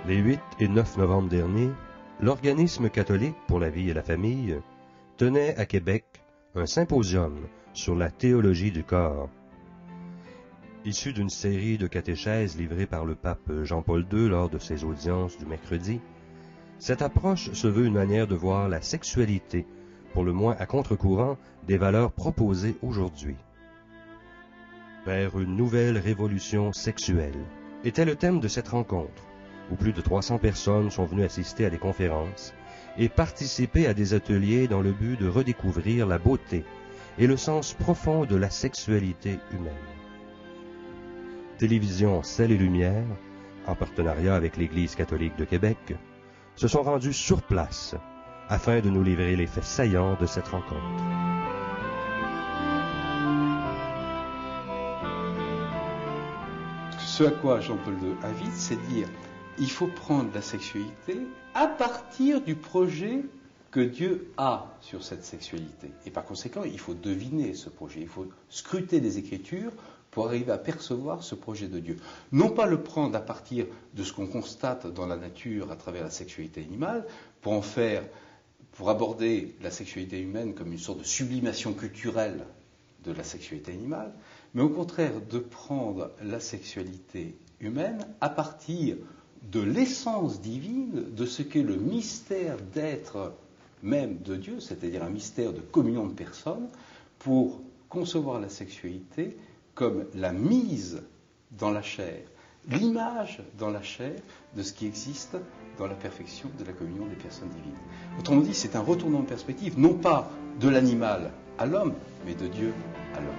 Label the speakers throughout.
Speaker 1: Les 8 et 9 novembre dernier, l'Organisme catholique pour la vie et la famille tenait à Québec un symposium sur la théologie du corps. Issu d'une série de catéchèses livrées par le pape Jean-Paul II lors de ses audiences du mercredi, cette approche se veut une manière de voir la sexualité, pour le moins à contre-courant des valeurs proposées aujourd'hui. Vers une nouvelle révolution sexuelle était le thème de cette rencontre, où plus de 300 personnes sont venues assister à des conférences et participer à des ateliers dans le but de redécouvrir la beauté et le sens profond de la sexualité humaine. Télévision Ciel et Lumière, en partenariat avec l'Église catholique de Québec, se sont rendus sur place afin de nous livrer les faits saillants de cette rencontre.
Speaker 2: Ce à quoi Jean-Paul II invite, c'est de dire il faut prendre la sexualité à partir du projet que Dieu a sur cette sexualité. Et par conséquent, il faut deviner ce projet, il faut scruter les Écritures pour arriver à percevoir ce projet de Dieu. Non pas le prendre à partir de ce qu'on constate dans la nature à travers la sexualité animale, pour aborder la sexualité humaine comme une sorte de sublimation culturelle de la sexualité animale, mais au contraire de prendre la sexualité humaine à partir de l'essence divine, de ce qu'est le mystère d'être même de Dieu, c'est-à-dire un mystère de communion de personnes, pour concevoir la sexualité comme la mise dans la chair, l'image dans la chair de ce qui existe dans la perfection de la communion des personnes divines. Autrement dit, c'est un retournement de perspective, non pas de l'animal à l'homme, mais de Dieu à l'homme.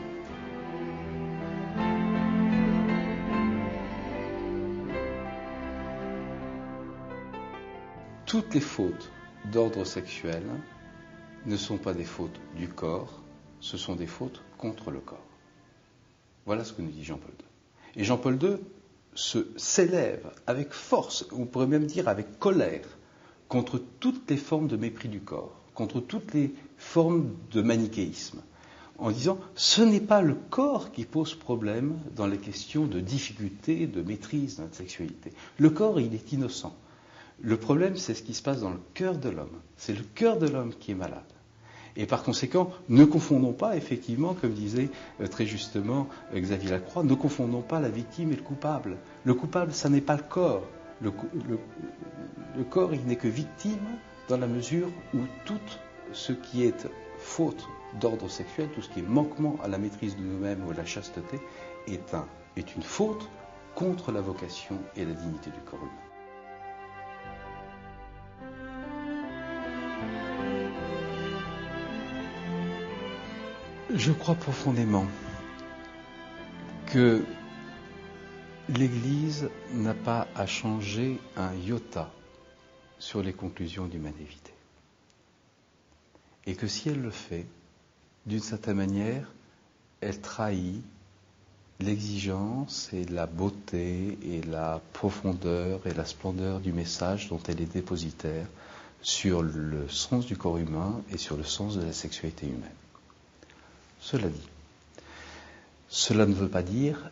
Speaker 2: Toutes les fautes d'ordre sexuel ne sont pas des fautes du corps, ce sont des fautes contre le corps. Voilà ce que nous dit Jean-Paul II. Et Jean-Paul II s'élève avec force, on pourrait même dire avec colère, contre toutes les formes de mépris du corps, contre toutes les formes de manichéisme, en disant ce n'est pas le corps qui pose problème dans les questions de difficulté, de maîtrise de notre sexualité. Le corps, il est innocent. Le problème, c'est ce qui se passe dans le cœur de l'homme. C'est le cœur de l'homme qui est malade. Et par conséquent, ne confondons pas, effectivement, comme disait très justement Xavier Lacroix, ne confondons pas la victime et le coupable. Le coupable, ça n'est pas le corps. Le corps, il n'est que victime dans la mesure où tout ce qui est faute d'ordre sexuel, tout ce qui est manquement à la maîtrise de nous-mêmes ou à la chasteté, est une faute contre la vocation et la dignité du corps humain. Je crois profondément que l'Église n'a pas à changer un iota sur les conclusions d'Humanité. Et que si elle le fait, d'une certaine manière, elle trahit l'exigence et la beauté et la profondeur et la splendeur du message dont elle est dépositaire sur le sens du corps humain et sur le sens de la sexualité humaine. Cela dit, cela ne veut pas dire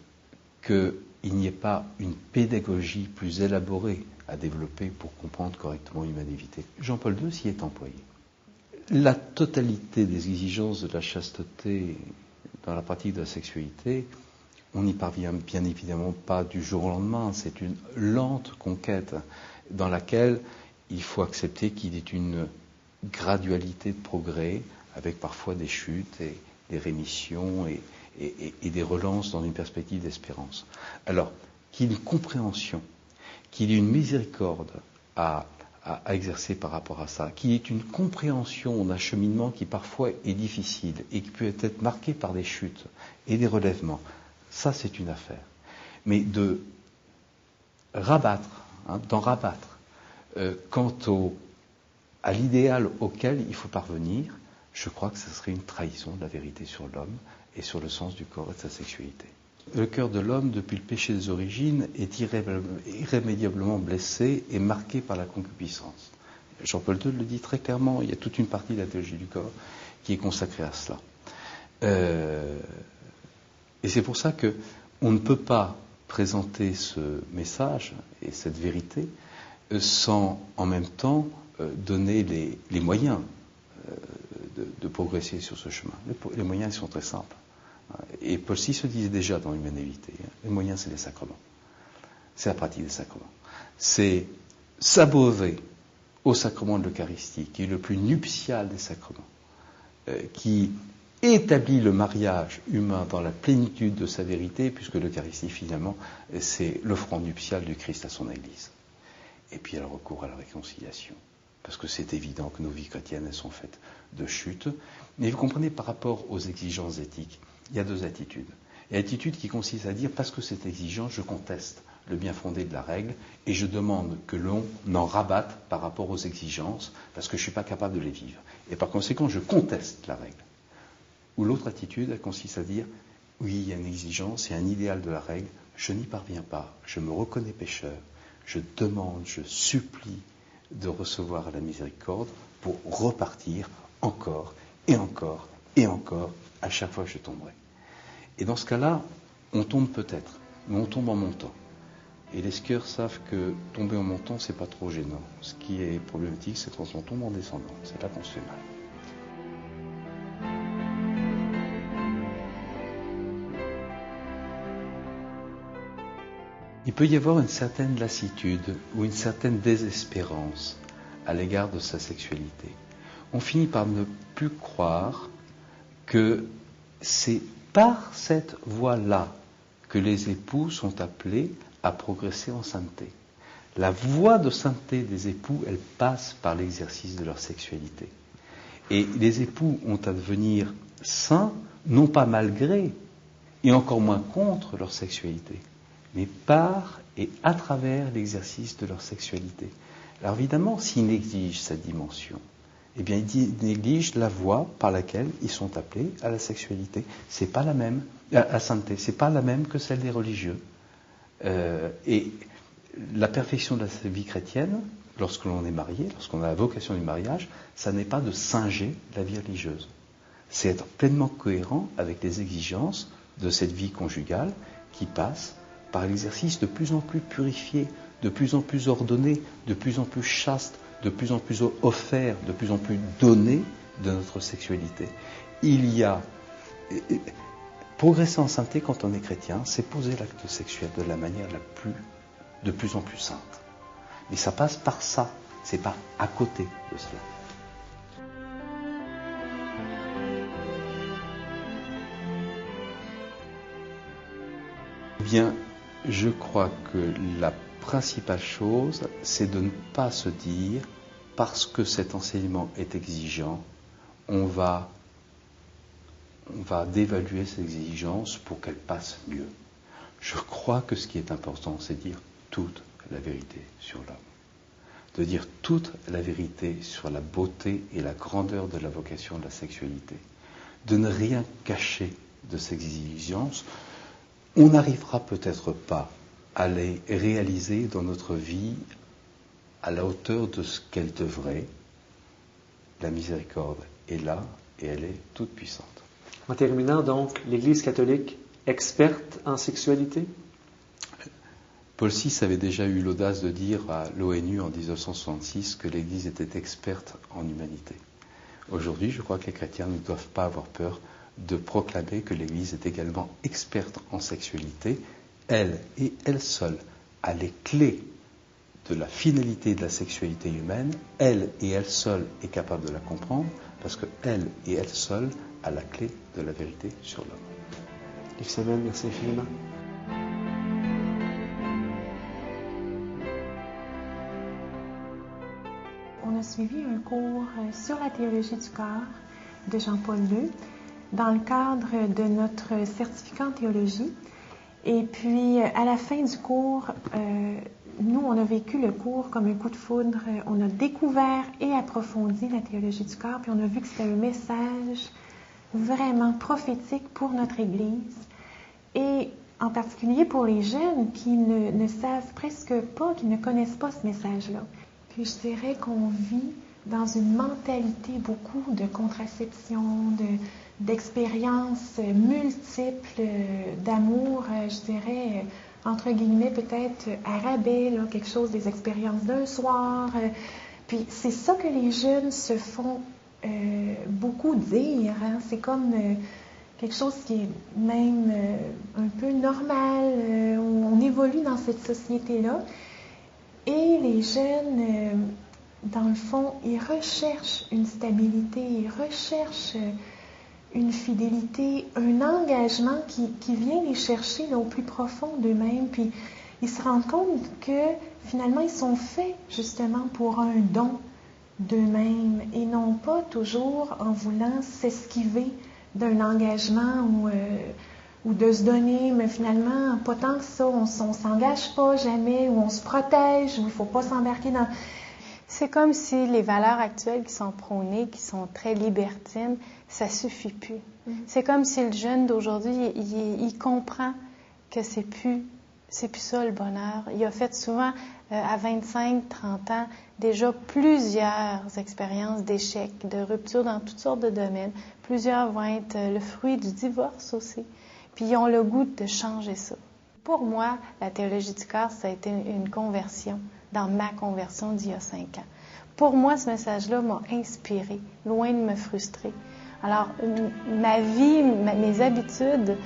Speaker 2: qu'il n'y ait pas une pédagogie plus élaborée à développer pour comprendre correctement l'humanité. Jean-Paul II s'y est employé. La totalité des exigences de la chasteté dans la pratique de la sexualité, on n'y parvient bien évidemment pas du jour au lendemain. C'est une lente conquête dans laquelle il faut accepter qu'il y ait une gradualité de progrès avec parfois des chutes et des rémissions et des relances dans une perspective d'espérance. Alors, qu'il y ait une compréhension, qu'il y ait une miséricorde à exercer par rapport à ça, qu'il y ait une compréhension d'un cheminement qui parfois est difficile et qui peut être marqué par des chutes et des relèvements, ça c'est une affaire. Mais de rabattre, d'en rabattre, quant à l'idéal auquel il faut parvenir, je crois que ce serait une trahison de la vérité sur l'homme et sur le sens du corps et de sa sexualité. Le cœur de l'homme, depuis le péché des origines, est irrémédiablement blessé et marqué par la concupiscence. Jean-Paul II le dit très clairement, il y a toute une partie de la théologie du corps qui est consacrée à cela. Et c'est pour ça qu'on ne peut pas présenter ce message et cette vérité sans en même temps donner les moyens de progresser sur ce chemin. Les moyens, ils sont très simples. Et Paul VI se disait déjà dans l'humanité, les moyens, c'est les sacrements. C'est la pratique des sacrements. C'est s'abreuver au sacrement de l'Eucharistie, qui est le plus nuptial des sacrements, qui établit le mariage humain dans la plénitude de sa vérité, puisque l'Eucharistie, finalement, c'est l'offrande nuptiale du Christ à son Église. Et puis elle recourt à la réconciliation, parce que c'est évident que nos vies chrétiennes, elles sont faites de chutes. Mais vous comprenez, par rapport aux exigences éthiques, il y a deux attitudes. Il y a l'attitude qui consiste à dire, parce que c'est exigeant, je conteste le bien fondé de la règle, et je demande que l'on en rabatte par rapport aux exigences, parce que je ne suis pas capable de les vivre. Et par conséquent, je conteste la règle. Ou l'autre attitude, elle consiste à dire, oui, il y a une exigence, il y a un idéal de la règle, je n'y parviens pas, je me reconnais pécheur, je demande, je supplie de recevoir la miséricorde pour repartir encore et encore et encore à chaque fois que je tomberai. Et dans ce cas-là, on tombe peut-être, mais on tombe en montant. Et les skieurs savent que tomber en montant, c'est pas trop gênant. Ce qui est problématique, c'est quand on tombe en descendant. C'est là qu'on se fait mal. Il peut y avoir une certaine lassitude ou une certaine désespérance à l'égard de sa sexualité. On finit par ne plus croire que c'est par cette voie-là que les époux sont appelés à progresser en sainteté. La voie de sainteté des époux, elle passe par l'exercice de leur sexualité. Et les époux ont à devenir saints, non pas malgré, et encore moins contre leur sexualité, mais par et à travers l'exercice de leur sexualité. Alors évidemment, s'ils négligent cette dimension, eh bien ils négligent la voie par laquelle ils sont appelés à la sexualité. C'est pas la même, à sainteté, c'est pas la même que celle des religieux. Et la perfection de la vie chrétienne, lorsque l'on est marié, lorsqu'on a la vocation du mariage, ça n'est pas de singer la vie religieuse. C'est être pleinement cohérent avec les exigences de cette vie conjugale qui passe par l'exercice de plus en plus purifié, de plus en plus ordonné, de plus en plus chaste, de plus en plus offert, de plus en plus donné de notre sexualité. Il y a progresser en sainteté quand on est chrétien, c'est poser l'acte sexuel de la manière de plus en plus sainte. Mais ça passe par ça, c'est pas à côté de cela. Eh bien, je crois que la principale chose, c'est de ne pas se dire, parce que cet enseignement est exigeant, on va dévaluer ces exigences pour qu'elles passent mieux. Je crois que ce qui est important, c'est de dire toute la vérité sur l'homme. De dire toute la vérité sur la beauté et la grandeur de la vocation de la sexualité. De ne rien cacher de ces exigences. On n'arrivera peut-être pas à les réaliser dans notre vie à la hauteur de ce qu'elle devrait. La miséricorde est là et elle est toute puissante.
Speaker 3: En terminant donc, l'Église catholique experte en sexualité?
Speaker 2: Paul VI avait déjà eu l'audace de dire à l'ONU en 1966 que l'Église était experte en humanité. Aujourd'hui, je crois que les chrétiens ne doivent pas avoir peur de proclamer que l'Église est également experte en sexualité. Elle et elle seule a les clés de la finalité de la sexualité humaine. Elle et elle seule est capable de la comprendre parce qu'elle et elle seule a la clé de la vérité sur l'homme.
Speaker 3: Yves Semen, merci infiniment.
Speaker 4: On a suivi un cours sur la théologie du corps de Jean-Paul II dans le cadre de notre certificat en théologie. Et puis, à la fin du cours, nous, on a vécu le cours comme un coup de foudre. On a découvert et approfondi la théologie du corps, puis on a vu que c'était un message vraiment prophétique pour notre Église. Et en particulier pour les jeunes qui ne savent presque pas, qui ne connaissent pas ce message-là. Puis je dirais qu'on vit dans une mentalité beaucoup de contraception, d'expériences multiples d'amour, je dirais, entre guillemets, peut-être à rabais, là, quelque chose des expériences d'un soir. Puis c'est ça que les jeunes se font beaucoup dire. Hein? C'est comme quelque chose qui est même un peu normal. On évolue dans cette société-là. Et les jeunes, dans le fond, ils recherchent une stabilité, ils recherchent une fidélité, un engagement qui vient les chercher là, au plus profond d'eux-mêmes. Puis ils se rendent compte que finalement, ils sont faits justement pour un don d'eux-mêmes et non pas toujours en voulant s'esquiver d'un engagement ou de se donner, mais finalement, pas tant que ça, on s'engage pas jamais, ou on se protège, ou il faut pas s'embarquer dans...
Speaker 5: C'est comme si les valeurs actuelles qui sont prônées, qui sont très libertines, ça suffit plus. C'est comme si le jeune d'aujourd'hui, il comprend que c'est plus ça le bonheur. Il a fait souvent, à 25, 30 ans, déjà plusieurs expériences d'échecs, de ruptures dans toutes sortes de domaines. Plusieurs vont être le fruit du divorce aussi. Puis ils ont le goût de changer ça. Pour moi, la théologie du corps, ça a été une conversion, dans ma conversion d'il y a 5 ans. Pour moi, ce message-là m'a inspirée, loin de me frustrer. Alors, ma vie, mes habitudes,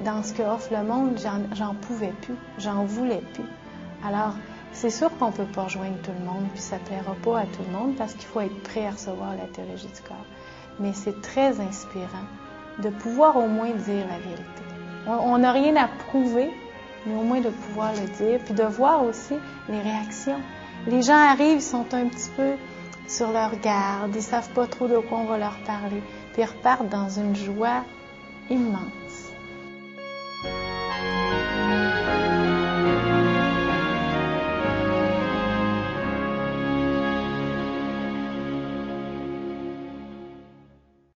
Speaker 5: dans ce qu'offre le monde, j'en pouvais plus, j'en voulais plus. Alors, c'est sûr qu'on ne peut pas rejoindre tout le monde, puis ça ne plaira pas à tout le monde, parce qu'il faut être prêt à recevoir la théologie du corps. Mais c'est très inspirant de pouvoir au moins dire la vérité. On n'a rien à prouver, mais au moins de pouvoir le dire, puis de voir aussi les réactions. Les gens arrivent, ils sont un petit peu sur leur garde, ils ne savent pas trop de quoi on va leur parler, puis ils repartent dans une joie immense.